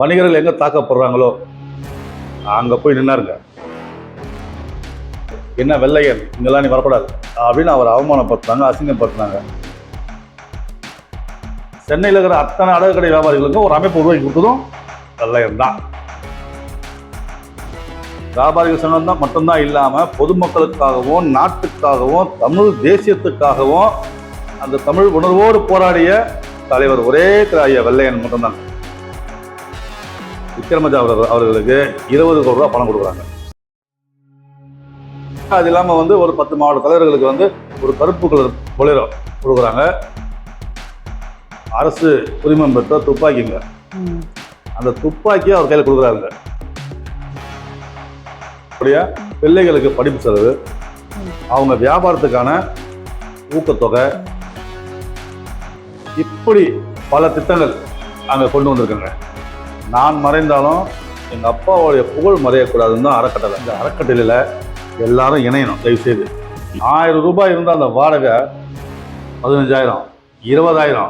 வணிகர்கள் எங்க தாக்கப்படுறாங்களோ அங்க போய் நின்னாருங்க. என்ன வெள்ளையன் இங்கெல்லாம் நீ வரக்கூடாது அப்படின்னு அவர் அவமானப்படுத்தினாங்க, அசிங்கப்படுத்தினாங்க. சென்னையில் இருக்கிற அத்தனை அடகு கடை வியாபாரிகளுக்கும் ஒரு அமைப்பு உருவாக்கி கொடுத்ததும் வெள்ளையன் தான். வியாபாரிகள் சங்கம் தான் மட்டும்தான் இல்லாம பொதுமக்களுக்காகவும் நாட்டுக்காகவும் தமிழ் தேசியத்துக்காகவும் அந்த தமிழ் உணர்வோடு போராடிய தலைவர் ஒரே ஐயா வெள்ளையன் மட்டும்தான். விக்ரமஜா அவர்களுக்கு 20 கோடி ரூபாய் பணம் கொடுக்குறாங்க. அது இல்லாம ஒரு 10 மாவட்ட தலைவர்களுக்கு ஒரு கருப்பு கலர் பொலேரோ கொடுக்குறாங்க. அரசு உரிமம் பெற்ற துப்பாக்கிங்க, அந்த துப்பாக்கியை அவர் கையில் கொடுக்குறாங்க. பிள்ளைகளுக்கு படிப்பு செலவு, அவங்க வியாபாரத்துக்கான ஊக்கத்தொகை, இப்படி பல திட்டங்கள் அங்க கொண்டு வந்திருக்காங்க. நான் மறைந்தாலும் எங்க அப்பாவுடைய புகழ் மறையக்கூடாதுன்னு தான் அறக்கட்டளை. இந்த அறக்கட்டளையில எல்லாரும் இணையணும் தயவு செய்து. 1000 ரூபாய் இருந்தால் அந்த வாடகை 15,000, 20,000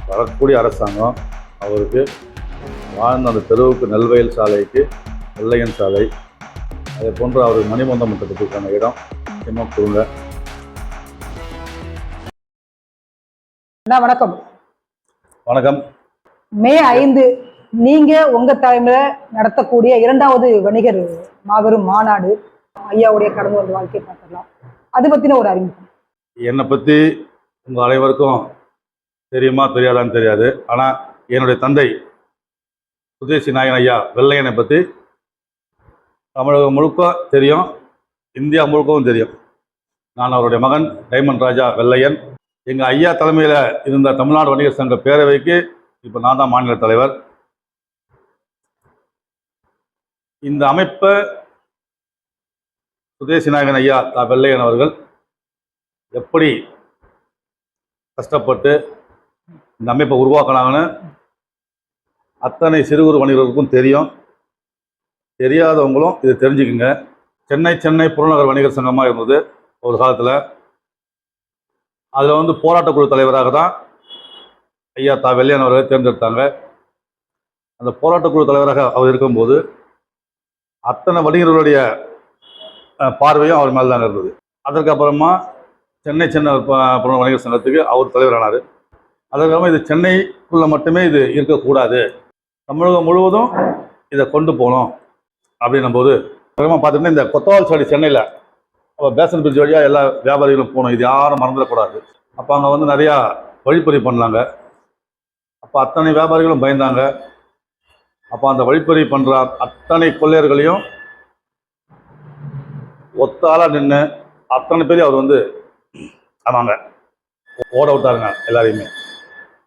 வரக்கூடிய அரசாங்கம் அவருக்கு வாழ்ந்த அந்த தெருவுக்கு நெல்வயல் சாலைக்கு வெள்ளையன் சாலை, அதை போன்று அவருக்கு மணிமந்தம் திட்டத்துக்கான இடம் இன்னும் கொடுங்க. வணக்கம். வணக்கம். மே 5 நீங்க உங்க தலைமையில நடத்தக்கூடிய 2வது வணிகர் மாபெரும் மாநாடு, ஐயாவுடைய கடந்து வந்த வாழ்க்கையை பார்க்கலாம். அது பத்தின ஒரு அறிமுகம். என்னை பத்தி உங்க அனைவருக்கும் தெரியுமா தெரியாதான்னு தெரியாது. ஆனா என்னுடைய தந்தை சுதேசி நாயகன் ஐயா வெள்ளையனை பத்தி தமிழகம் முழுக்க தெரியும், இந்தியா முழுக்கவும் தெரியும். நான் அவருடைய மகன் டைமண்ட் ராஜா வெள்ளையன். எங்க ஐயா தலைமையில இருந்த தமிழ்நாடு வணிகர் சங்க பேரவைக்கு இப்ப நான் தான் மாநில தலைவர். இந்த அமைப்பை சுதேசி நாயகன் ஐயா வெள்ளையன் அவர்கள் எப்படி கஷ்டப்பட்டு இந்த அமைப்பை உருவாக்கினாங்கன்னு அத்தனை சிறு குறு வணிகர்களுக்கும் தெரியும். தெரியாதவங்களும் இதை தெரிஞ்சுக்குங்க. சென்னை புறநகர் வணிகர் சங்கமாக இருந்தது ஒரு காலத்தில். அதில் போராட்ட குழு தலைவராக தான் ஐயா வெள்ளையன் அவர்களை தேர்ந்தெடுத்தாங்க. அந்த போராட்ட குழு தலைவராக அவர் இருக்கும்போது அத்தனை வணிகர்களுடைய பார்வையும் அவர் மேலே தான் இருந்தது. அதற்கப்புறமா சென்னை வணிகர் சங்கத்துக்கு அவர் தலைவரானார். அதற்கப்புறமா இது சென்னைக்குள்ளே மட்டுமே இது இருக்கக்கூடாது, தமிழகம் முழுவதும் இதை கொண்டு போகணும் அப்படின்னும் போது பார்த்துக்கிட்டா இந்த கொத்தவால் சாடி சென்னையில் பேசன் பிரிட்ஜ் வழியாக எல்லா வியாபாரிகளும் போகணும், இது யாரும் மறந்துடக்கூடாது. அப்போ அங்கே நிறையா வழிப்பறி பண்ணாங்க. அப்போ அத்தனை வியாபாரிகளும் பயந்தாங்க. அப்போ அந்த வழிப்பறி பண்ணுற அத்தனை கொள்ளையர்களையும் ஒத்தாளா நின்று அத்தனை பேரையும் அவர் ஆமாங்க ஓட விட்டாருங்க எல்லாரையுமே.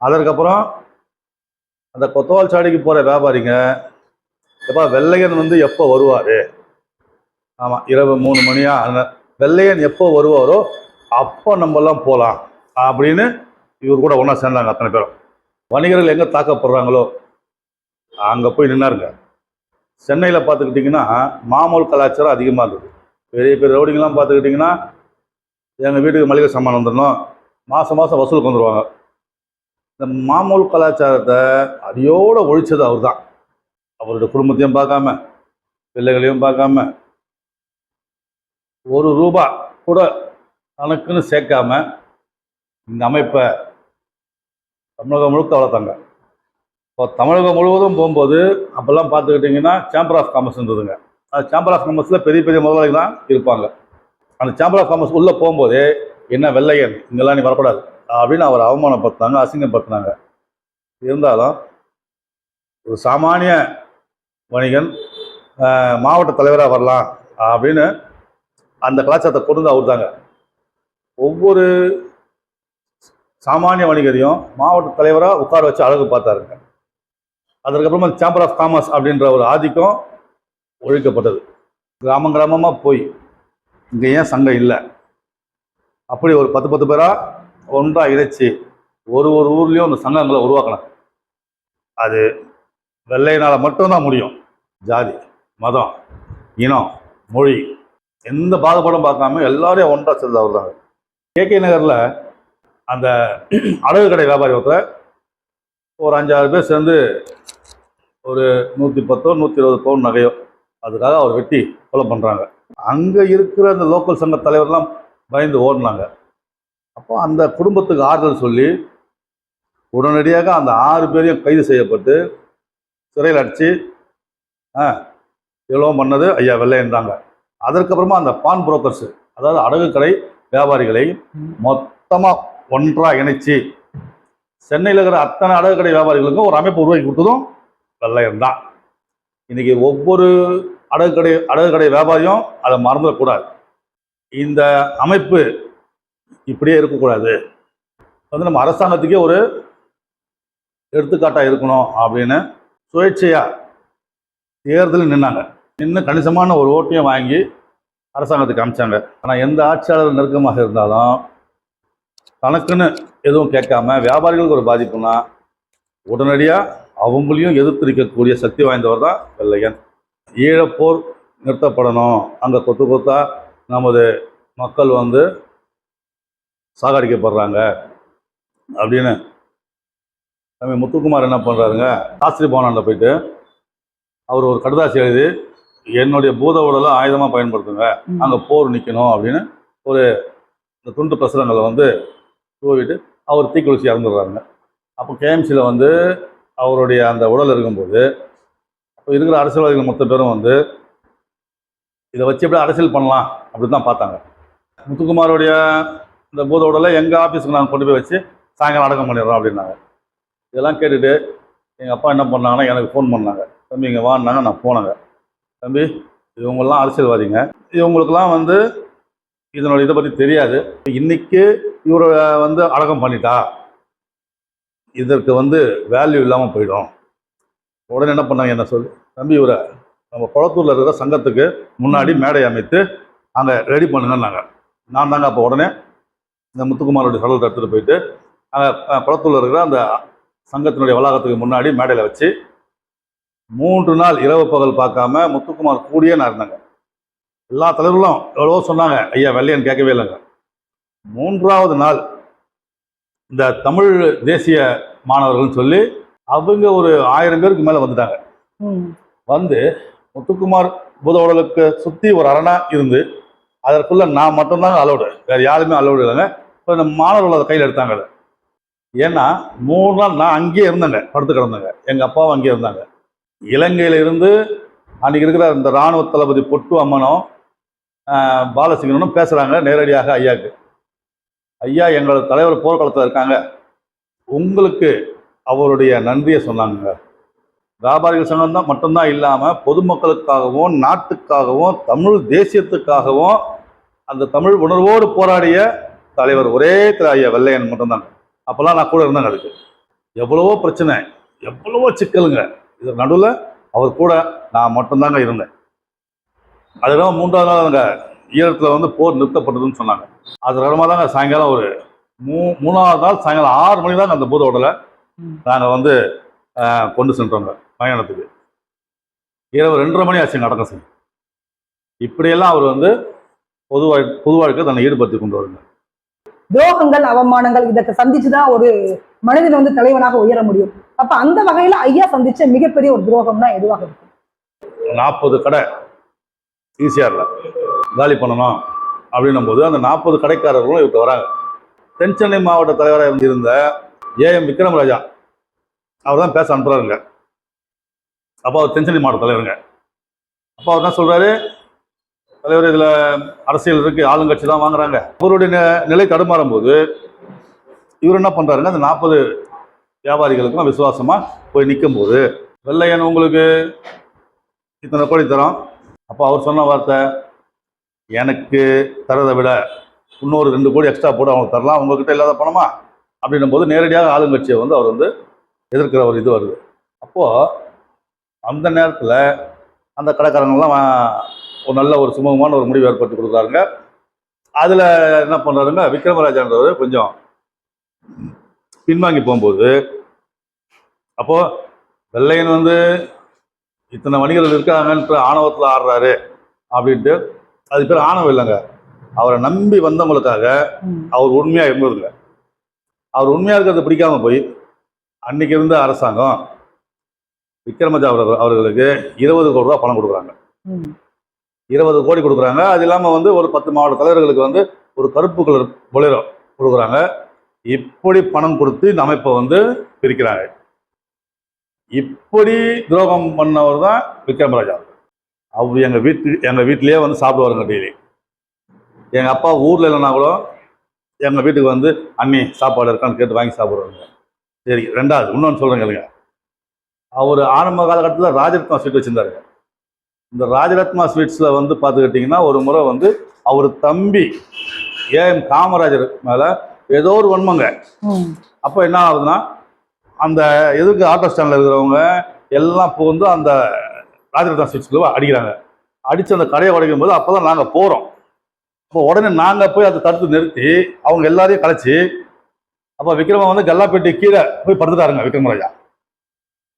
அதற்கப்புறம் அந்த கொத்தவால் சாடிக்கு போகிற வியாபாரிங்க எப்போ வெள்ளையன் எப்போ வருவார், ஆமாம் இரவு 3 மணியா, அந்த வெள்ளையன் எப்போ வருவாரோ அப்போ நம்மெல்லாம் போகலாம் அப்படின்னு இவர் கூட ஒன்றா சேர்ந்தாங்க அத்தனை பேரும். வணிகர்கள் எங்கே தாக்கப்படுறாங்களோ அங்கே போய் நின்னாருங்க. சென்னையில் பார்த்துக்கிட்டிங்கன்னா மாமூல் கலாச்சாரம் அதிகமாக இருந்தது. பெரிய பெரிய ரவுடிங்கெலாம் பார்த்துக்கிட்டிங்கன்னா எங்கள் வீட்டுக்கு மளிகை சாமான் வந்துடணும், மாதம் வசூலுக்கு வந்துடுவாங்க. இந்த மாமூல் கலாச்சாரத்தை அடியோடு ஒழிச்சது அவர் தான். அவருடைய குடும்பத்தையும் பார்க்காம, பிள்ளைகளையும் பார்க்காம, ₹1 கூட தனக்குன்னு சேர்க்காம இந்த அமைப்பை தமிழகம் முழுக்க வளர்த்தாங்க. இப்போ தமிழகம் முழுவதும் போகும்போது அப்போல்லாம் பார்த்துக்கிட்டிங்கன்னா சேம்பர் ஆஃப் காமர்ஸ் இருந்ததுங்க. அது சேம்பர் ஆஃப் காமர்ஸில் பெரிய பெரிய முதலாளிகள் தான் இருப்பாங்க. அந்த சேம்பர் ஆஃப் காமர்ஸ் உள்ளே போகும்போதே என்ன வெள்ளையன் இங்கெல்லாம் நீ வரக்கூடாது அப்படின்னு அவர் அவமானப்படுத்தினாங்க, அசிங்கப்படுத்தினாங்க. இருந்தாலும் ஒரு சாமானிய வணிகன் மாவட்ட தலைவராக வரலாம் அப்படின்னு அந்த கலாச்சாரத்தை கொண்டு அவர் தாங்க. ஒவ்வொரு சாமானிய வணிகரையும் மாவட்ட தலைவராக உட்கார வச்சு அழகு பார்த்தாருங்க. அதற்கப்புறமா சேம்பர் ஆஃப் காமர்ஸ் அப்படின்ற ஒரு ஆதிக்கம் ஒழிக்கப்பட்டது. கிராமமாக போய் இங்கே ஏன் சங்கம் இல்லை, அப்படி ஒரு 10 பேராக ஒன்றாக இணைச்சி ஒரு ஊர்லேயும் அந்த சங்கங்களை உருவாக்கினாங்க. அது வெள்ளையினால் மட்டும்தான் முடியும். ஜாதி, மதம், இனம், மொழி எந்த பாகுபாடும் பார்க்காம எல்லாரையும் ஒன்றாக சேர்ந்து அவர் தாங்க. KK நகரில் அந்த அடகு கடை வியாபாரி ஒருத்தர் ஒரு 5-6 பேர் சேர்ந்து ஒரு 110 120 பவுன் நகையோ அதுக்காக அவர் வெட்டி கொலை பண்ணுறாங்க. அங்கே இருக்கிற அந்த லோக்கல் சங்க தலைவர்லாம் பயந்து ஓடினாங்க. அப்போ அந்த குடும்பத்துக்கு ஆறுதல் சொல்லி உடனடியாக அந்த 6 பேரையும் கைது செய்யப்பட்டு சிறையில் அடித்து எவ்வளோ பண்ணது ஐயா வெள்ளையன் தாங்க. அதற்கப்புறமா அந்த பான் புரோக்கர்ஸ், அதாவது அடகு கடை வியாபாரிகளை மொத்தமாக ஒன்றாக இணைச்சி சென்னையில் இருக்கிற அத்தனை அடகு கடை வியாபாரிகளுக்கும் ஒரு அமைப்பு உருவாக்கி கொடுத்ததும் வெள்ளையன் தான். இன்னைக்கு ஒவ்வொரு அடகு கடை வியாபாரியும் அதை மறந்துடக்கூடாது. இந்த அமைப்பு இப்படியே இருக்கக்கூடாது, வந்து நம்ம அரசாங்கத்துக்கே ஒரு எடுத்துக்காட்டாக இருக்கணும் அப்படின்னு சுயேட்சையாக தேர்தலில் நின்னாங்க. நின்று கணிசமான ஒரு ஓட்டையும் வாங்கி அரசாங்கத்துக்கு அமைச்சாங்க. ஆனால் எந்த ஆட்சியாளர் நெருக்கமாக இருந்தாலும் தனக்குன்னு எதுவும் கேட்காம வியாபாரிகளுக்கு ஒரு பாதிப்புனா உடனடியாக அவங்களையும் எதிர்த்து நிற்கக்கூடிய சக்தி வாய்ந்தவர் தான் வெள்ளையன். ஈழப்போர் நிறுத்தப்படணும், அங்கே கொத்து கொத்தா நமது மக்கள் வந்து சாகடிக்கப்படுறாங்க அப்படின்னு நம்ம முத்துக்குமார் என்ன பண்ணுறாருங்க, சாஸ்திரி பவனில் போயிட்டு அவர் ஒரு கடுதாசி எழுதி என்னுடைய பூத உடலை ஆயுதமாக பயன்படுத்துங்க, அங்கே போர் நிற்கணும் அப்படின்னு ஒரு இந்த துண்டு பிரசுரங்களை வந்து தூவிட்டு அவர் தீக்குளிச்சு இறந்துடுறாருங்க. அப்போ கேஎம்சியில் வந்து அவருடைய அந்த உடல் இருக்கும்போது அப்போ இருக்கிற அரசியல்வாதிகள் மொத்த பேரும் வந்து இதை வச்சு எப்படி அரசியல் பண்ணலாம் அப்படின்னு தான் பார்த்தாங்க. முத்துக்குமாரோடைய இந்த பூத உடலை எங்கள் ஆஃபீஸுக்கு நாங்கள் கொண்டு போய் வச்சு சாயங்காலம் அடக்கம் பண்ணிடுறோம் அப்படின்னாங்க. இதெல்லாம் கேட்டுட்டு எங்கள் அப்பா என்ன பண்ணாங்கன்னா எனக்கு ஃபோன் பண்ணாங்க, தம்பி இங்கே வான்னாங்க. நான் போனாங்க. தம்பி இவங்கெல்லாம் அரசியல்வாதிங்க, இவங்களுக்கெல்லாம் வந்து இதனுடைய இதை பற்றி தெரியாது, இன்னைக்கு இவரை வந்து அடக்கம் பண்ணிட்டா இதற்கு வந்து வேல்யூ இல்லாமல் போயிடும். உடனே என்ன பண்ணாங்க, என்ன சொல்லி தம்பி இவரை நம்ம குளத்தூரில் இருக்கிற சங்கத்துக்கு முன்னாடி மேடை அமைத்து அங்கே ரெடி பண்ணுங்கன்னாங்க. நான் தாங்க அப்போ உடனே இந்த முத்துக்குமாரோடைய சடலத்தை எடுத்துகிட்டு போயிட்டு அங்கே குளத்தூரில் இருக்கிற அந்த சங்கத்தினுடைய வளாகத்துக்கு முன்னாடி மேடையில் வச்சு 3 நாள் இரவு பகல் பார்க்காம முத்துக்குமார் கூடியே நான் இருந்தாங்க. எல்லா தலைவர்களும் எவ்வளவோ சொன்னாங்க, ஐயா வெள்ளையன் கேட்கவே இல்லைங்க. 3ஆவது நாள் இந்த தமிழ் தேசிய மாணவர்கள்னு சொல்லி அவங்க ஒரு 1000 பேருக்கு மேலே வந்துட்டாங்க. வந்து முத்துக்குமார் பூத உடலுக்கு சுற்றி ஒரு அரணா இருந்து அதற்குள்ள நான் மட்டும்தாங்க அலோடு, வேறு யாருமே அலோடு இல்லைங்க. இப்போ இந்த மாணவர்கள் அதை கையில் எடுத்தாங்க. ஏன்னா 3 நாள் நான் அங்கேயே இருந்தேங்க, படுத்து கிடந்தேங்க. எங்கள் அப்பாவும் அங்கேயே இருந்தாங்க. இலங்கையில் இருந்து அன்றைக்கி இருக்கிற இந்த இராணுவ தளபதி பொட்டு அம்மனும் பாலசிங்கனும் பேசுகிறாங்க நேரடியாக ஐயாவுக்கு. ஐயா எங்களோட தலைவர் போர்க்களத்தில் இருக்காங்க, உங்களுக்கு அவருடைய நன்றியை சொன்னாங்க. வியாபாரிகள் சங்கம் தான் மட்டும்தான் இல்லாமல் பொதுமக்களுக்காகவும் நாட்டுக்காகவும் தமிழ் தேசியத்துக்காகவும் அந்த தமிழ் உணர்வோடு போராடிய தலைவர் ஒரே ஐயா வெள்ளையன் மட்டும்தாங்க. அப்போல்லாம் நான் கூட இருந்தேங்க. அதுக்கு எவ்வளவோ பிரச்சனை, எவ்வளவோ சிக்கலுங்க. இது நடுவில் அவர் கூட நான் மட்டும்தாங்க இருந்தேன். அதுதான் 3ஆவது நாள் அங்கே ஈழத்தில் வந்து போர் நிறுத்தப்பட்டதுன்னு சொன்னாங்க. அது இடமா தாங்க சாயங்காலம் ஒரு 3ஆவது நாள் சாயங்காலம் 6 மணி தாங்க அந்த பூத உடலை நாங்கள் வந்து கொண்டு சென்றோங்க பயணத்துக்கு. இரவு 2:30 மணி ஆச்சுங்க அடக்கம் செய்யும். இப்படியெல்லாம் அவர் வந்து பொது வாழ்க்கை தன்னை ஈடுபடுத்தி கொண்டு வருங்க. துரோகங்கள் அவமானங்கள் இதற்கு சந்திச்சுதான் ஒரு மனிதன் வந்து தலைவனாக உயர முடியும். அப்ப அந்த வகையில ஐயா சந்திச்ச மிகப்பெரிய ஒரு துரோகம்னா எதுவாக இருக்கும்? 40 கடை ஈசிஆர்ல காலி பண்ணணும் அப்படின்னும் போது அந்த 40 கடைக்காரர்களும் இவர்கிட்ட வராங்க. தென் சென்னை மாவட்ட தலைவராக இருந்த ஏஎம் விக்ரமராஜா அவர் தான் பேச அனுப்புறாருங்க. அப்போ அவர் தென் சென்னை மாவட்ட தலைவருங்க. அப்போ அவர் என்ன சொல்றாரு, தலைவர் இதில் அரசியல் இருக்கு, ஆளுங்கட்சி தான் வாங்குறாங்க. அவருடைய நிலை தடுமாறும் போது இவர் என்ன பண்றாருங்க, அந்த 40 வியாபாரிகளுக்கும் விசுவாசமா போய் நிற்கும் போது வெள்ளையன் உங்களுக்கு இத்தனை கோடி தரோம். அப்போ அவர் சொன்ன வார்த்தை, எனக்கு தரதை விட இன்னொரு 2 கோடி எக்ஸ்ட்ரா போட்டு அவங்களுக்கு தரலாம், உங்ககிட்ட இல்லாத பணமா அப்படின்னும் போது நேரடியாக ஆளுங்கட்சியை வந்து அவர் வந்து எதிர்க்கிற ஒரு இது வருது. அப்போது அந்த நேரத்தில் அந்த கடைக்காரங்கள்லாம் ஒரு நல்ல ஒரு சுமூகமான ஒரு முடிவு ஏற்படுத்தி கொடுக்குறாருங்க. அதில் என்ன பண்ணுறாருங்க, விக்ரமராஜன்றவர் கொஞ்சம் பின்வாங்கி போகும்போது அப்போது வெள்ளையன் வந்து இத்தனை வணிகர்கள் இருக்காங்கன்ற ஆணவத்தில் ஆடுறாரு அப்படின்ட்டு, அது பேர் ஆணவம் இல்லைங்க, அவரை நம்பி வந்தவங்களுக்காக அவர் உண்மையாக இருந்ததுங்க. அவர் உண்மையாக இருக்கிறது பிடிக்காம போய் அன்னைக்கு இருந்த அரசாங்கம் விக்ரமராஜா அவர்களுக்கு 20 கோடி ரூபா பணம் கொடுக்குறாங்க. 20 கோடி கொடுக்குறாங்க. அது இல்லாமல் வந்து ஒரு 10 மாவட்ட தலைவர்களுக்கு வந்து ஒரு கருப்பு கலர் பொலேரோ கொடுக்குறாங்க. இப்படி பணம் கொடுத்து இந்த அமைப்பை வந்து பிரிக்கிறாங்க. இப்படி துரோகம் பண்ணவர் தான் விக்ரமராஜா. அவர் எங்கள் வீட்டிலேயே வந்து சாப்பிடுவாருங்க டெய்லி. எங்கள் அப்பா ஊரில் இல்லைன்னா கூட எங்கள் வீட்டுக்கு வந்து அண்ணி சாப்பாடு இருக்கான்னு கேட்டு வாங்கி சாப்பிடுவாங்க. சரி, ரெண்டாவது இன்னொன்று சொல்கிறேங்க இல்லைங்க. அவர் ஆரம்ப காலகட்டத்தில் ராஜரத்னா ஸ்வீட் வச்சுருந்தாருங்க. இந்த ராஜரத்னா ஸ்வீட்ஸில் வந்து பார்த்துக்கிட்டிங்கன்னா ஒரு முறை வந்து அவர் தம்பி ஏஎம் காமராஜர் மேலே ஏதோ ஒரு வன்மங்க. அப்போ என்ன ஆகுதுன்னா அந்த எதுக்கு ஆட்டோ ஸ்டாண்டில் இருக்கிறவங்க எல்லாம் இப்போ வந்து அந்த ராஜரத்னா ஸ்வீட்ஸ்க்கு அடிக்கிறாங்க. அடித்து அந்த கடையை உடைக்கும் போது அப்போ தான் நாங்கள் போகிறோம். அப்போ உடனே நாங்கள் போய் அதை தடுத்து நிறுத்தி அவங்க எல்லாரையும் கலைச்சி அப்போ விக்ரம வந்து கல்லாப்பேட்டி கீழே போய் படுத்துட்டாருங்க விக்ரமராஜா.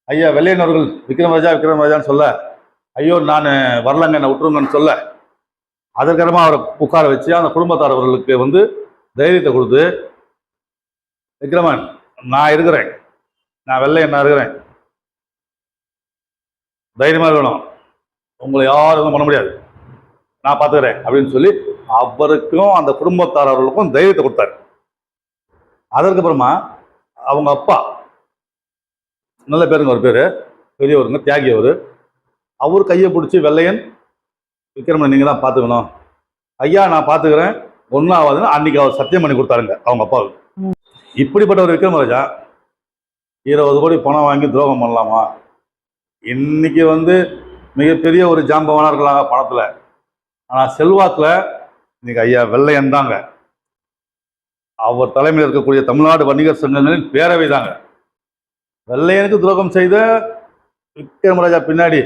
ஐயா வெள்ளையன் அவர்கள் விக்ரமராஜான்னு சொல்ல, ஐயோ நான் வரலங்க என்னை விட்டுருங்கன்னு சொல்ல, அதற்கரமாக அவரை உட்கார வச்சு அந்த குடும்பத்தார் அவர்களுக்கு வந்து தைரியத்தை கொடுத்து, விக்ரமன் நான் இருக்கிறேன், நான் வெள்ளையன் நான் இருக்கிறேன், தைரியமாக இருக்கணும், உங்களை யாரும் எதுவும் பண்ண முடியாது, நான் பார்த்துக்கிறேன் அப்படின்னு சொல்லி அவருக்கும் அந்த குடும்பத்தார் அவர்களுக்கும் தைரியத்தை கொடுத்தாரு. அதற்கப்புறமா அவங்க அப்பா நல்ல பேருங்க, ஒரு பேர் பெரியவருங்க, தியாகி அவர் கையை பிடிச்சி வெள்ளையன் விக்ரமன் நீங்கள் தான் பார்த்துக்கணும், ஐயா நான் பார்த்துக்கிறேன், ஒன்றும் ஆகாதுன்னு அன்னைக்கு அவர் சத்தியம் பண்ணி கொடுத்தாருங்க அவங்க அப்பாவுக்கு. இப்படிப்பட்ட ஒரு விக்ரமராஜா 20 கோடி பணம் வாங்கி துரோகம் பண்ணலாமா? இன்னைக்கு வந்து மிகப்பெரிய ஒரு ஜாம்பவானா இருக்கலாங்க பணத்தில். ஆனால் செல்வாக்கில் இன்னைக்கு ஐயா வெள்ளையன் தாங்க. அவர் தலைமையில் இருக்கக்கூடிய தமிழ்நாடு வணிகர் சங்கங்களின் பேரவை தாங்க. வெள்ளையனுக்கு துரோகம் செய்த விக்ரமராஜா பின்னாடி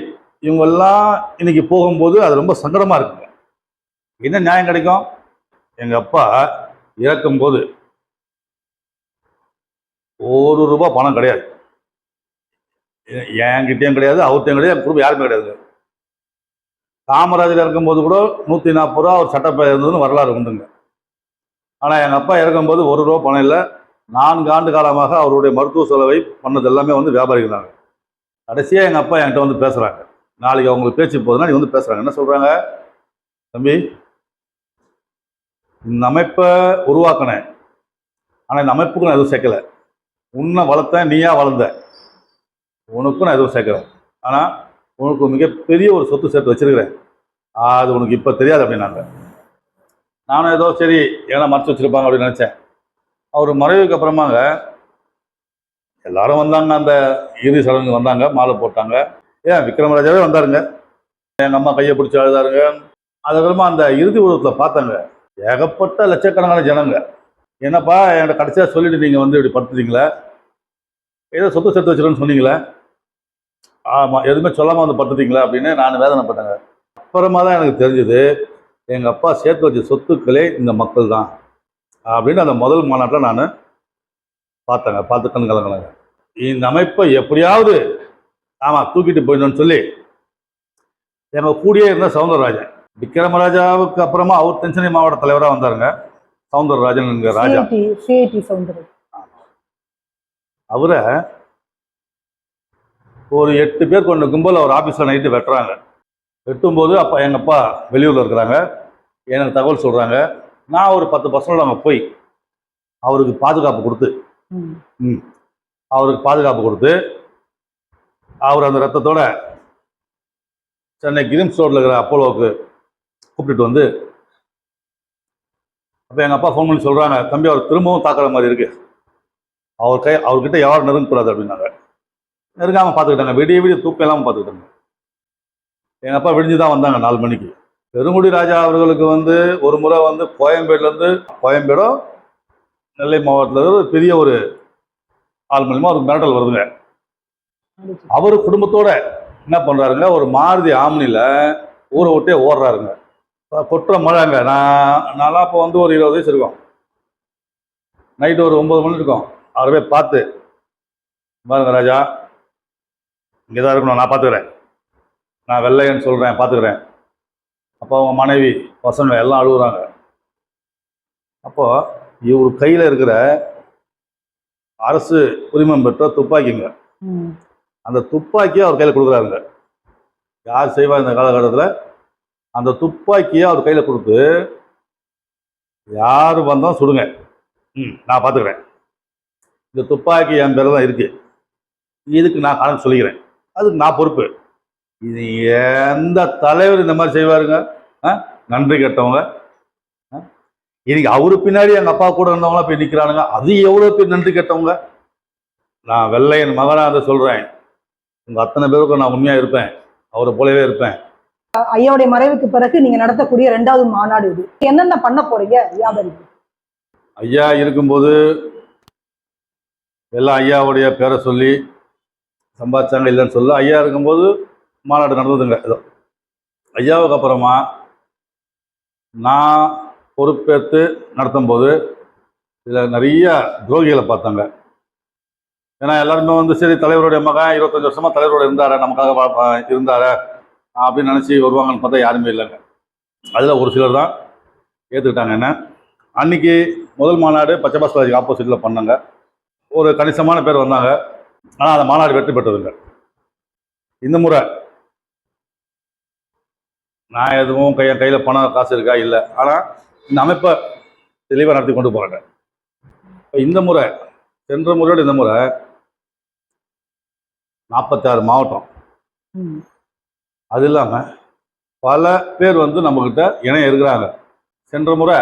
இவங்கெல்லாம் இன்னைக்கு போகும்போது அது ரொம்ப சங்கடமாக இருக்குங்க. என்ன நியாயம் கிடைக்கும்? எங்கள் அப்பா இறக்கும்போது ₹1 பணம் கிடையாது, என்கிட்டயும் கிடையாது, அவர்கிட்டையும் கிடையாது, என் குடும்பம் யாருமே கிடையாது. காமராஜர் இறக்கும்போது கூட ₹140 ஒரு சட்டப்பை இருந்ததுன்னு வரலாறு உண்டுங்க. ஆனால் எங்கள் அப்பா இறக்கும்போது ₹1 பணம் இல்லை. 4 ஆண்டு காலமாக அவருடைய மருத்துவ செலவை பண்ணது எல்லாமே வந்து வியாபாரிகள் தாங்க. கடைசியாக எங்கள் அப்பா என்கிட்ட வந்து பேசுகிறாங்க. நாளைக்கு அவங்களுக்கு பேச்சு போகுதுன்னா நீ வந்து பேசுகிறாங்க. என்ன சொல்கிறாங்க? தம்பி, இந்த அமைப்பை உருவாக்கினேன், ஆனால் இந்த அமைப்புக்கு நான் எதுவும் சேர்க்கலை. உன்னை வளர்த்தேன், நீயா வளர்ந்த, உனக்கும் நான் எதுவும் சேர்க்கிறேன். ஆனால் உனக்கு மிகப்பெரிய ஒரு சொத்து சேர்த்து வச்சிருக்கிறேன், அது உனக்கு இப்போ தெரியாது அப்படின்னாங்க. நானும் ஏதோ சரி ஏன்னா மறைச்சு வச்சுருப்பாங்க அப்படின்னு நினச்சேன். அவர் மறைவுக்கு அப்புறமாங்க எல்லாரும் வந்தாங்க, அந்த இறுதி சடங்கு வந்தாங்க, மாலை போட்டாங்க. ஏன் விக்ரமராஜாவே வந்தாருங்க, எங்கள் அம்மா கையை பிடிச்சி அழுதாருங்க. அதுக்கப்புறமா அந்த இறுதி உருவத்தில் பார்த்தாங்க ஏகப்பட்ட லட்சக்கணக்கான ஜனங்க. என்னப்பா என்கிட்ட கடைசியாக சொல்லிட்டு நீங்கள் வந்து இப்படி படுத்துட்டீங்களே, ஏதோ சொத்து சேர்த்து வச்சுருன்னு சொன்னீங்களே, ஆமாம் எதுவுமே சொல்லாமல் வந்து படுத்துட்டீங்களா அப்படின்னு நான் வேதனைப்பட்டேங்க. அப்புறமா தான் எனக்கு தெரிஞ்சது எங்கள் அப்பா சேர்த்து வச்ச சொத்துக்களே இந்த மக்கள் தான் அப்படின்னு அந்த முதல் மாநாட்டில் நான் பார்த்தேங்க. பார்த்து கண் கலங்கலங்க. இந்த அமைப்பை எப்படியாவது தூக்கிட்டு போயிடணும்னு சொல்லி எங்கள் கூடியே இருந்த சவுந்தரராஜன், விக்ரமராஜாவுக்கு அப்புறமா அவர் தென்சென்னை மாவட்ட தலைவராக வந்தாருங்க. சவுந்தரராஜன் ராஜா, அவரை ஒரு 8 பேர் கொண்ட கும்பல் அவர் ஆஃபீஸில் நைட்டு வெட்டுறாங்க. வெட்டும்போது அப்போ எங்கள் அப்பா வெளியூரில் இருக்கிறாங்க. எனக்கு தகவல் சொல்கிறாங்க. நான் ஒரு 10 பசங்களோட அங்கே போய் அவருக்கு பாதுகாப்பு கொடுத்து அவர் அந்த ரத்தத்தோட சென்னை கிரீம்ஸ் ரோட்டில் இருக்கிற அப்போலோவுக்கு கூப்பிட்டுட்டு வந்து, அப்போ எங்கள் அப்பா ஃபோன் பண்ணி சொல்கிறாங்க, தம்பி அவர் திரும்பவும் தாக்குற மாதிரி இருக்கு, அவர்கிட்ட யாரும் நெருங்கக்கூடாது அப்படின்னாங்க. நெருங்காமல் பார்த்துக்கிட்டாங்க. விடிய தூக்கம் இல்லாமல் பார்த்துக்கிட்டாங்க. எங்கள் அப்பா விடிஞ்சு தான் வந்தாங்க 4 மணிக்கு. பெருங்குடி ராஜா அவர்களுக்கு வந்து ஒரு முறை வந்து கோயம்பேடோ நெல்லை மாவட்டத்தில் பெரிய ஒரு ஆள் மூலியமாக ஒரு மிரட்டல் வருதுங்க. அவர் குடும்பத்தோட என்ன பண்ணுறாருங்க, ஒரு மாருதி ஆம்னியில் ஊரை விட்டே ஓடுறாருங்க. கொட்டுற மழைங்க. நான்லாம் அப்போ வந்து ஒரு 20 வயசு இருக்கும். நைட்டு ஒரு 9 மணி இருக்கும். அவரை போய் பார்த்து, பாருங்க ராஜா, இங்கே தான் இருக்கணும், நான் பார்த்துக்கிறேன், நான் வெள்ளையன்னு சொல்கிறேன், பார்த்துக்கிறேன். அப்போ அவங்க மனைவி பசங்க எல்லாம் அழுகுறாங்க. அப்போது இவர் கையில் இருக்கிற அரசு உரிமம் பெற்ற துப்பாக்கிங்க. ம். அந்த துப்பாக்கியை அவர் கையில் கொடுக்குறாருங்க. யார் செய்வா இந்த காலகட்டத்தில்? அந்த துப்பாக்கியை அவர் கையில் கொடுத்து, யார் வந்தாலும் சுடுங்க, நான் பார்த்துக்கிறேன், இந்த துப்பாக்கி என் பேரில் தான் இருக்கு, இதுக்கு நான் கணக்கு சொல்லிக்கிறேன், அதுக்கு நான் பொறுப்பு. இது எந்த தலைவர் இந்த மாதிரி செய்வாருங்க? நன்றி கெட்டவங்க. இன்னைக்கு அவரு பின்னாடி எங்கள் அப்பா கூட இருந்தவங்களாம் போய் நிற்கிறானுங்க, அது எவ்வளோ பேர் நன்றி கெட்டவங்க. நான் வெள்ளையன் மகனாக அதை சொல்கிறேன், உங்கள் அத்தனை பேருக்கும் நான் உண்மையாக இருப்பேன், அவரை போலவே இருப்பேன். ஐயாவுடைய மறைவுக்கு பிறகு நீங்க நடத்தக்கூடிய 2வது மாநாடு இது. என்னென்ன பண்ண போறீங்க வியாபாரிகள்? ஐயா இருக்கும்போது எல்லாம் ஐயாவுடைய பேரை சொல்லி சம்பாதிச்சாங்க, இல்லைன்னு சொல்ல. ஐயா இருக்கும்போது மாநாடு நடந்ததுங்க. ஏதோ ஐயாவுக்கு அப்புறமா நான் பொறுப்பேற்று நடத்தும் போது இதில் நிறைய துரோகிகளை பார்த்தாங்க. ஏன்னா எல்லாருமே வந்து சரி, தலைவருடைய மகன் 25 வருஷமா தலைவரோட இருந்தார, நமக்காக இருந்தார அப்படின்னு நினச்சி வருவாங்கன்னு பார்த்தா யாருமே இல்லைங்க. அதில் ஒரு சிலர் தான் ஏற்றுக்கிட்டாங்க. என்ன அன்னைக்கு முதல் மாநாடு பச்சை பாஸ்கராஜுக்கு ஆப்போசிட்டில் பண்ணாங்க. ஒரு கணிசமான பேர் வந்தாங்க. ஆனால் அந்த மாநாடு வெற்றி பெற்றதுங்க. இந்த முறை நான் எதுவும் கையில் பணம் காசு இருக்கா இல்லை, ஆனால் இந்த அமைப்பை தெளிவாக நடத்தி கொண்டு போகிறாங்க. இந்த முறை சென்ற முறையோடு இந்த முறை 46 மாவட்டம், அது இல்லாமல் பல பேர் வந்து நம்மக்கிட்ட இணைய இருக்கிறாங்க. சென்ற முறை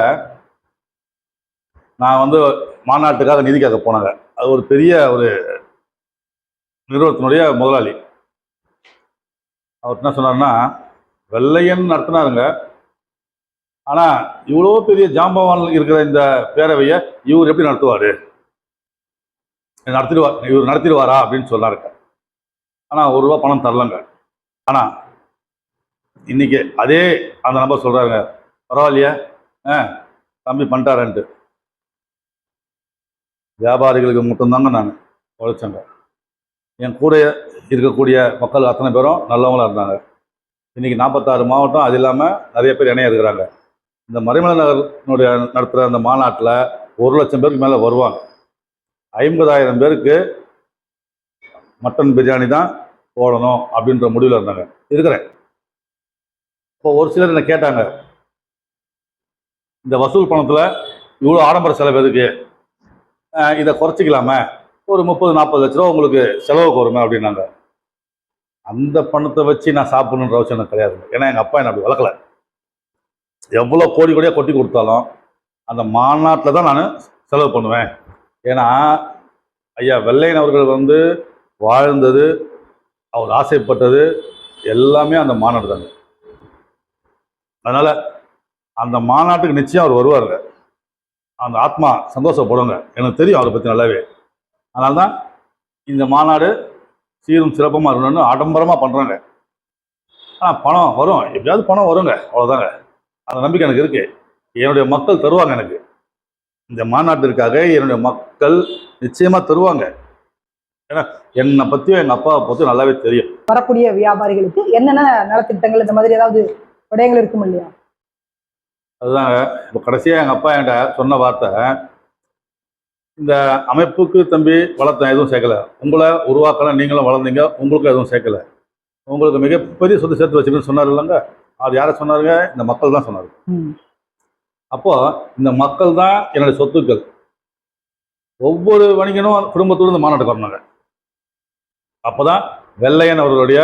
நான் வந்து மாநாட்டுக்காக நிதி கேட்க போனாங்க. அது ஒரு பெரிய ஒரு நிறுவனத்தினுடைய முதலாளி. அவர் என்ன சொன்னார்னா, வெள்ளையன் நடத்தினாருங்க, ஆனால் இவ்வளோ பெரிய ஜாம்பவான் இருக்கிற இந்த பேரவையை இவர் எப்படி நடத்துவார், இவர் நடத்திடுவாரா அப்படின்னு சொன்னாருங்க. ஆனால் ₹1 பணம் தரலங்க. ஆனால் இன்னைக்கு அதே அந்த நபர் சொல்கிறாருங்க, பரவாயில்லையா தம்பி பண்ணிட்டாரன்ட்டு. வியாபாரிகளுக்கு மட்டும்தாங்க நான் உழைச்சேங்க. என் கூட இருக்கக்கூடிய மக்கள் அத்தனை பேரும் நல்லவங்களாக இருந்தாங்க. இன்றைக்கி 46 மாவட்டம், அது இல்லாமல் நிறைய பேர் இணைய இருக்கிறாங்க. இந்த மறைமலை நகரினுடைய நடத்துகிற அந்த மாநாட்டில் 1,00,000 பேருக்கு மேலே வருவாங்க. 50,000 பேருக்கு மட்டன் பிரியாணி தான் போடணும் அப்படின்ற முடிவில் இருந்தாங்க இருக்கிறேன். இப்போ ஒரு சிலர் என்ன கேட்டாங்க, இந்த வசூல் பணத்தில் இவ்வளோ ஆடம்பர செலவு எதுக்கு, இதை குறைச்சிக்கலாமே, ஒரு 30-40 லட்ச ரூபா உங்களுக்கு செலவுக்கு வருங்க அப்படின்னாங்க. அந்த பணத்தை வச்சு நான் சாப்பிடணுன்ற அவசியம் எனக்கு கிடையாது. ஏன்னா எங்கள் அப்பா என்னை அப்படி வளர்க்கல. எவ்வளோ கோடி கோடியாக கொட்டி கொடுத்தாலும் அந்த மாநாட்டில் தான் நான் செலவு பண்ணுவேன். ஏன்னா ஐயா வெள்ளையன் அவர்கள் வந்து வாழ்ந்தது, அவர் ஆசைப்பட்டது எல்லாமே அந்த மாநாடு தாங்க. அதனால் அந்த மாநாட்டுக்கு நிச்சயம் அவர் வருவாருங்க. அந்த ஆத்மா சந்தோஷப்படுங்க, எனக்கு தெரியும் அவரை பற்றி நல்லாவே. அதனால தான் இந்த மாநாடு சீரும் சிறப்பமாக இருக்கணும்னு ஆடம்பரமாக பண்ணுறாங்க. ஆனால் பணம் வரும், எப்படியாவது பணம் வருங்க, அவ்வளோதாங்க. அந்த நம்பிக்கை எனக்கு இருக்குது. என்னுடைய மக்கள் தருவாங்க எனக்கு. இந்த மாநாட்டிற்காக என்னுடைய மக்கள் நிச்சயமாக தருவாங்க. ஏன்னா என்னை பற்றியும் எங்கள் அப்பாவை பற்றியும் நல்லாவே தெரியும். வரக்கூடிய வியாபாரிகளுக்கு என்னென்ன நலத்திட்டங்கள் இந்த மாதிரி ஏதாவது விடயங்கள் இருக்கும் இல்லையா? அதுதாங்க இப்போ கடைசியாக எங்கள் அப்பா என்கிட்ட சொன்ன வார்த்தை, இந்த அமைப்புக்கு தம்பி வளர்த்தேன், எதுவும் சேர்க்கலை. உங்களை உருவாக்கலாம், நீங்களும் வளர்ந்தீங்க, உங்களுக்கும் எதுவும் சேர்க்கலை. உங்களுக்கு மிகப்பெரிய சொத்து சேர்த்து வச்சுருன்னு சொன்னார் இல்லைங்க. அது யாரை சொன்னாருங்க? இந்த மக்கள் தான் சொன்னார். அப்போது இந்த மக்கள் தான் என்னுடைய சொத்துக்கள். ஒவ்வொரு வணிகனும் குடும்பத்தோடு இந்த மாநாட்டுக்கு வரணுங்க. அப்போ தான் வெள்ளையன் அவர்களுடைய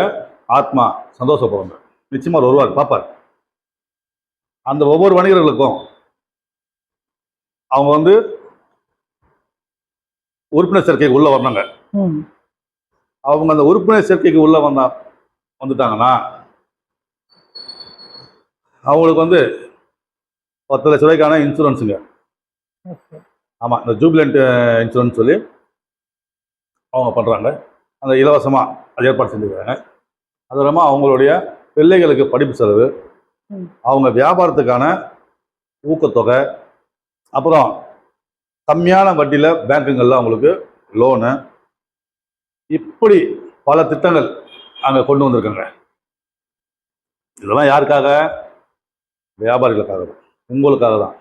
ஆத்மா சந்தோஷப்படுங்க. நிச்சயமாக வருவார், பார்ப்பார். அந்த ஒவ்வொரு வணிகர்களுக்கும் அவங்க வந்து உறுப்பினர் சேர்க்கைக்கு உள்ள வரணுங்க. அவங்க அந்த உறுப்பினர் சேர்க்கைக்கு உள்ள வந்துட்டாங்கன்னா அவங்களுக்கு வந்து 10 லட்ச ரூபாய்க்கான இன்சூரன்ஸுங்க. ஆமாம், இந்த ஜூபிலண்ட் இன்சூரன்ஸ் சொல்லி அவங்க பண்ணுறாங்க. அந்த இலவசமாக அது ஏற்பாடு செஞ்சுக்கிறாங்க. அது இல்லாமல் அவங்களுடைய பிள்ளைகளுக்கு படிப்பு செலவு, அவங்க வியாபாரத்துக்கான ஊக்கத்தொகை, அப்புறம் கம்மியான வட்டியில் பேங்குங்களில் அவங்களுக்கு லோனு, இப்படி பல திட்டங்கள் அங்கே கொண்டு வந்திருக்காங்க. இதெல்லாம் யாருக்காக? வியாபாரிகளுக்காக தான், உங்களுக்காக தான்.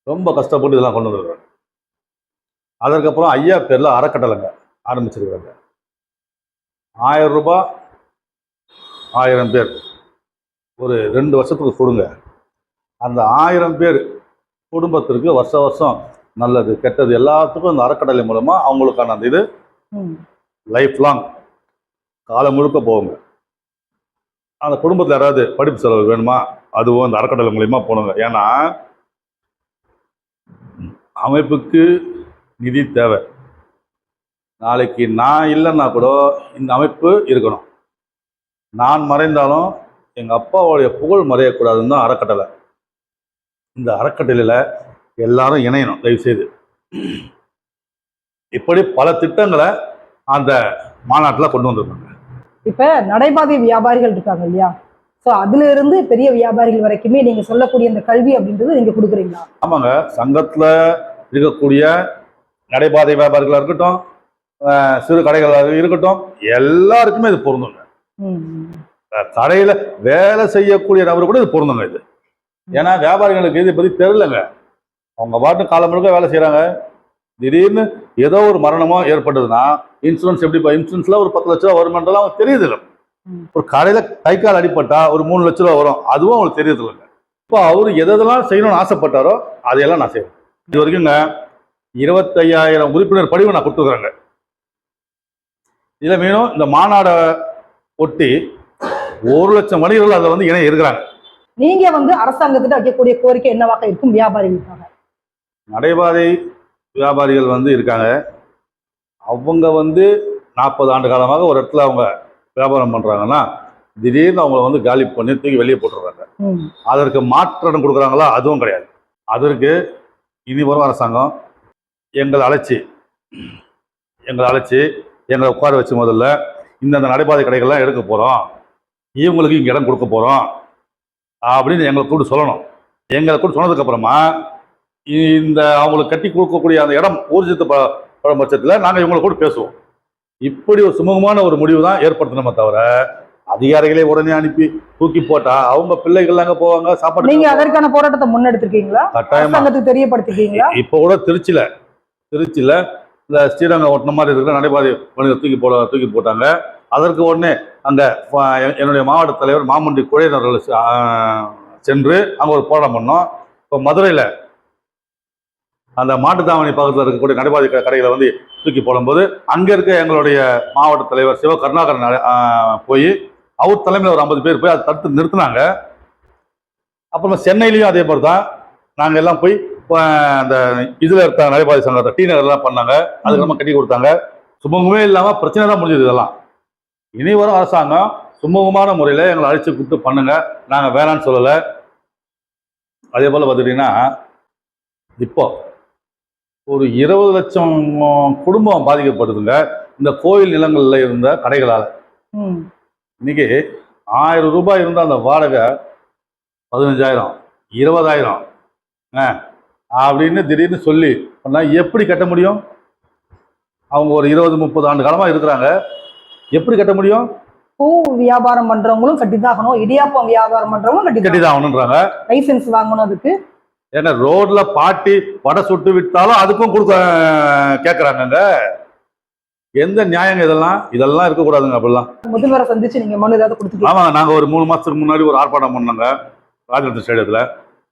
ரொம்ப கஷ்டப்பட்டு இதெல்லாம் கொண்டு வந்திருக்காங்க. அதற்கப்புறம் ஐயா பேரில் அறக்கட்டளைங்க ஆரம்பிச்சிருக்கிறாங்க. 1000 ரூபாய் 1000 பேர் ஒரு 2 வருஷத்துக்கு கொடுங்க. அந்த 1000 பேர் குடும்பத்திற்கு வருஷம் நல்லது கெட்டது எல்லாத்துக்கும் அந்த அறக்கட்டளை மூலமா அவங்களுக்கான அந்த இது லைஃப் லாங் காலம் முழுக்க போகுங்க. அந்த குடும்பத்தில் யாராவது படிப்பு செலவு வேணுமா, அதுவும் அந்த அறக்கட்டளை மூலியமா போகணுங்க. ஏன்னா அமைப்புக்கு நிதி தேவை. நாளைக்கு நான் இல்லைன்னா கூட இந்த அமைப்பு இருக்கணும். நான் மறைந்தாலும் எங்கள் அப்பாவுடைய புகழ் மறையக்கூடாதுன்னு தான் அறக்கட்டளை. இந்த அறக்கட்டளையில் எல்லாரும் இணையணும் தயவு செய்து. இப்படி பல திட்டங்களை அந்த மாநாட்டில் கொண்டு வந்திருக்காங்க. இப்ப நடைபாதை வியாபாரிகள் இருக்காங்க இல்லையா, ஸோ அதுல இருந்து பெரிய வியாபாரிகள் வரைக்குமே நீங்க சொல்லக்கூடிய இந்த கல்வி அப்படின்றது நீங்க கொடுக்குறீங்களா? ஆமாங்க, சங்கத்தில் இருக்கக்கூடிய நடைபாதை வியாபாரிகளாக இருக்கட்டும், சிறு கடைகளாக இருக்கட்டும், எல்லாருக்குமே இது பொருந்துங்க. கடையில வேலை செய்யக்கூடிய நபர் கூட இது பொருந்துங்க இது. ஏன்னா வியாபாரிகளுக்கு இதை பத்தி தெரியலங்க. அவங்க பாட்டு காலம் முழுக்க வேலை செய்யறாங்க. திடீர்னு ஏதோ ஒரு மரணமோ ஏற்பட்டதுன்னா இன்சூரன்ஸ் எப்படி, இன்சூரன்ஸ்ல ஒரு 10 லட்ச ரூபா வருமானம்லாம் அவங்களுக்கு தெரியுது இல்லை. ஒரு கடையில கை கால் அடிப்பட்டா ஒரு 3 லட்ச ரூபா வரும், அதுவும் அவங்களுக்கு தெரியுது இல்லைங்க. இப்போ அவரு எதெல்லாம் செய்யணும்னு ஆசைப்பட்டாரோ அதையெல்லாம் நான் செய்வேன். இது வரைக்குங்க 25,000 உறுப்பினர் படிவு நான் கொடுத்துருக்குறேங்க. இதுல மீனும் இந்த மாநாடை ஒட்டி 1,00,000 வணிகர்கள் அதில் வந்து இணைய இருக்கிறாங்க. நீங்க வந்து அரசாங்கத்திட்ட வைக்கக்கூடிய கோரிக்கை என்னவாக இருக்கும் வியாபாரிகளுக்காக? நடைபாதை வியாபாரிகள் வந்து இருக்காங்க. அவங்க வந்து 40 ஆண்டு காலமாக ஒரு இடத்துல அவங்க வியாபாரம் பண்றாங்கன்னா திடீர்னு அவங்கள வந்து காலி பண்ணி தூக்கி வெளியே போட்டுடுறாங்க. அதற்கு மாற்றம் கொடுக்குறாங்களா? அதுவும் கிடையாது. அதற்கு இனி வரும் அரசாங்கம் எங்களை அழைச்சி எங்களை உட்கார வச்சு முதல்ல இந்தந்த நடைபாதை கடைகள்லாம் எடுக்க போகிறோம், இவங்களுக்கு இங்கே இடம் கொடுக்க போகிறோம் அப்படின்னு எங்களை கூட சொல்லணும். எங்களை கூட சொன்னதுக்கப்புறமா இந்த அவங்களுக்கு கட்டி கொடுக்கக்கூடிய அந்த இடம் ஊர்ஜித்தப்படும் பட்சத்தில் நாங்கள் இவங்களை கூட பேசுவோம். இப்படி ஒரு சுமூகமான ஒரு முடிவு தான் ஏற்படுத்தணுமே தவிர அதிகாரிகளே உடனே அனுப்பி தூக்கி போட்டா அவங்க பிள்ளைகள் அங்கே போவாங்க சாப்பாடு. நீங்க அதற்கான போராட்டத்தை முன்னெடுத்திருக்கீங்களா? கட்டாயமா தெரியப்படுத்திருக்கீங்களா? இப்போ கூட திருச்சியில் இந்த ஸ்ரீரங்கம் ஓட்டின மாதிரி இருக்கிற நடைபாதை மனிதர் தூக்கி போட்டாங்க. அதற்கு உடனே அங்க என்னுடைய மாவட்ட தலைவர் மாமண்டி குழையினர்கள் சென்று அங்க ஒரு போராட்டம் பண்ணோம். இப்போ மதுரையில் அந்த மாட்டுத்தாவணி பக்கத்தில் இருக்கக்கூடிய நடைபாதை கடைகளை வந்து தூக்கி போடும்போது அங்க இருக்க எங்களுடைய மாவட்ட தலைவர் சிவ கருணாகரன் போய் அவர் தலைமையில் ஒரு 50 பேர் போய் அதை தடுத்து நிறுத்தினாங்க. அப்புறமா சென்னையிலையும் அதே மாதிரி தான் நாங்கள் எல்லாம் போய் அந்த இதுல இருக்க நடைபாதை சங்கத்தை டி நகர்லாம் பண்ணாங்க. அதுக்கு நம்ம கட்டி கொடுத்தாங்க. சுமூகமே இல்லாமல் பிரச்சனை தான் முடிஞ்சது. இதெல்லாம் இனி வரும் அரசாங்கம் சுமூகமான முறையில் எங்களை அழைச்சி கூப்பிட்டு பண்ணுங்க, நாங்கள் வேணான்னு சொல்லலை. அதே போல் பார்த்துக்கிட்டிங்கன்னா இப்போ ஒரு 20 லட்சம் குடும்பம் பாதிக்கப்படுதுங்க இந்த கோயில் நிலங்களில் இருந்த கடைகளால். இன்னைக்கு 1000 ரூபாய் இருந்த அந்த வாடகை 15,000 20,000 அப்படின்னு திடீர்னு சொல்லி பண்ணால் எப்படி கட்ட முடியும்? அவங்க ஒரு 20-30 ஆண்டு காலமாக இருக்கிறாங்க, எப்படி கட்ட முடியும்? பூ வியாபாரம் பண்றவங்களும் கட்டிதாகணும், இடியாப்பம் வியாபாரம் பண்றவங்களும் கட்டிதாகணும்ன்றாங்க. லைசன்ஸ் வாங்கணும் அதுக்கு. ஏன்னா ரோட்ல பாட்டி வடை சுட்டு விட்டாலும் அதுக்கும் கொடுக்க கேட்கறாங்க. எந்த நியாயங்க இதெல்லாம் இருக்கக்கூடாதுங்க. அப்படிலாம் முதல்வரை சந்திச்சு நீங்க மனு ஏதாவது கொடுத்துருக்கீங்க? ஆமாங்க, நாங்க ஒரு 3 மாசத்துக்கு முன்னாடி ஒரு ஆர்ப்பாட்டம் பண்ணாங்க ராஜரத்ன ஸ்டேடியத்துல.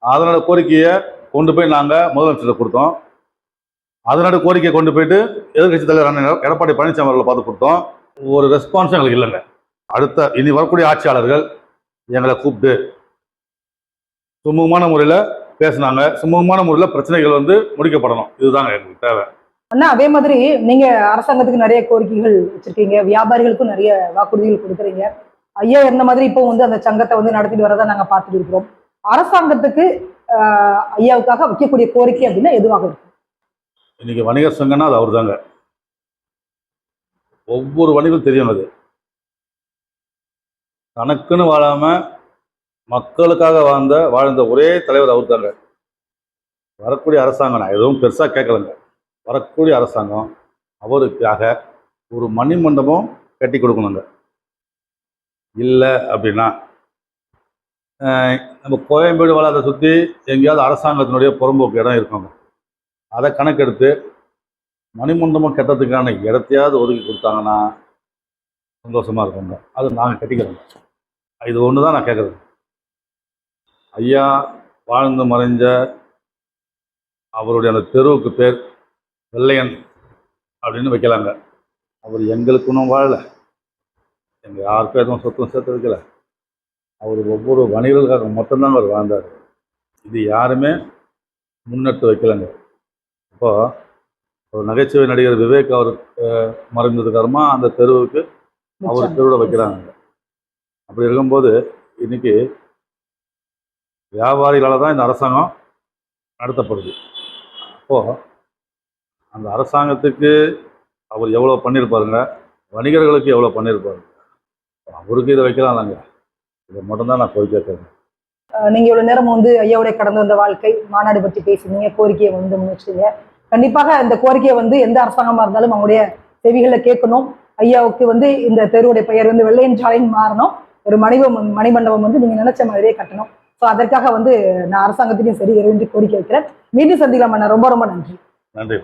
அதனோட கோரிக்கையை கொண்டு போய் நாங்க முதலமைச்சர் கொடுத்தோம். அதனோட கோரிக்கையை கொண்டு போயிட்டு எதிர்கட்சி தலைவர் எடப்பாடி பழனிசாமி அவர்களை பார்த்து கொடுத்தோம். ஒரு ரெஸ்பான்ஸும் எங்களுக்கு இல்லைங்க. அடுத்த இனி வரக்கூடிய ஆட்சியாளர்கள் எங்களை கூப்பிட்டு சுமூகமான முறையில் பேசினாங்க. சுமூகமான முறையில் பிரச்சனைகள் வந்து முடிக்கப்படணும், இதுதாங்க எங்களுக்கு தேவை. அண்ணா, அதே மாதிரி நீங்க அரசாங்கத்துக்கு நிறைய கோரிக்கைகள் வச்சிருக்கீங்க, வியாபாரிகளுக்கும் நிறைய வாக்குறுதிகள் கொடுக்குறீங்க. ஐயா இருந்த மாதிரி இப்போ வந்து அந்த சங்கத்தை வந்து நடத்திட்டு வரதான் நாங்க பார்த்துட்டு இருக்கிறோம். அரசாங்கத்துக்கு ஐயாவுக்காக வைக்கக்கூடிய கோரிக்கை அப்படின்னா எதுவாக இருக்கும்? இன்னைக்கு வணிகர் சங்கம்னா அது அவர் தாங்க. ஒவ்வொரு வணிகம் தெரியும். அது தனக்குன்னு வாழாம மக்களுக்காக வாழ்ந்த ஒரே தலைவர் அவர் தாங்க. வரக்கூடிய அரசாங்கம், நான் எதுவும் பெருசா கேட்கலங்க, வரக்கூடிய அரசாங்கம் அவருக்காக ஒரு மணிமண்டபம் கட்டி கொடுக்கணுங்க. இல்லை அப்படின்னா நம்ம கோயம்பேடு வளாகத்தை சுற்றி எங்கேயாவது அரசாங்கத்தினுடைய புறம்போக்கு இடம் இருக்குங்க, அதை கணக்கெடுத்து மணிமண்டபம் கட்டத்துக்கான இடத்தையாவது ஒதுக்கி கொடுத்தாங்கன்னா சந்தோஷமா இருக்குங்க. அது நாங்கள் கட்டிக்கிறோங்க. இது ஒன்று தான் நான் கேட்குறது. ஐயா வாழ்ந்து மறைஞ்ச அவருடைய அந்த தெருவுக்கு பேர் வெள்ளையன் அப்படின்னு வைக்கலாங்க. அவர் எங்களுக்குன்னு வாழலை, எங்கள் யாருக்கும் எதுவும் சொத்தும் சேர்த்து வைக்கல. அவர் ஒவ்வொரு வணிகர்களுக்காக மட்டும்தான் அவர் வாழ்ந்தார். இது யாருமே முன்னெடுத்து வைக்கலைங்க. இப்போ ஒரு நகைச்சுவை நடிகர் விவேக் அவர் மறைந்ததுக்கப்புறமா அந்த தெருவுக்கு அவர் தெருவில் வைக்கிறாங்க. அப்படி இருக்கும்போது இன்னைக்கு வியாபாரிகளால் தான் இந்த அரசாங்கம் நடத்தப்படுது. அப்போது அந்த அரசாங்கத்துக்கு அவர் எவ்வளோ பண்ணியிருப்பாருங்க, வணிகர்களுக்கு எவ்வளோ பண்ணியிருப்பாருங்க. அவருக்கு இதை வைக்கலாம்லாங்க. இதை மட்டும்தான் நான் கோரிக்கை கேட்குறேன். நீங்க இவ்வளவு நேரம் வந்து ஐயாவுடைய கடந்து வந்த வாழ்க்கை மாநாடு பற்றி பேசுனீங்க, கோரிக்கையை வந்து முன்வச்சீங்க. கண்டிப்பாக இந்த கோரிக்கையை வந்து எந்த அரசாங்கமா இருந்தாலும் அவங்களுடைய செவிகளை கேட்கணும். ஐயாவுக்கு வந்து இந்த தெருவுடைய பெயர் வந்து வெள்ளையன் சாலைன்னு மாறணும். ஒரு மணிமண்டபம் வந்து நீங்க நினைச்ச மாதிரியே கட்டணும். ஸோ அதற்காக வந்து நான் அரசாங்கத்துக்கும் சரி இறைவன் கோரிக்கை வைக்கிறேன். மீண்டும் சந்திக்கலாம். ரொம்ப ரொம்ப நன்றி. நன்றி.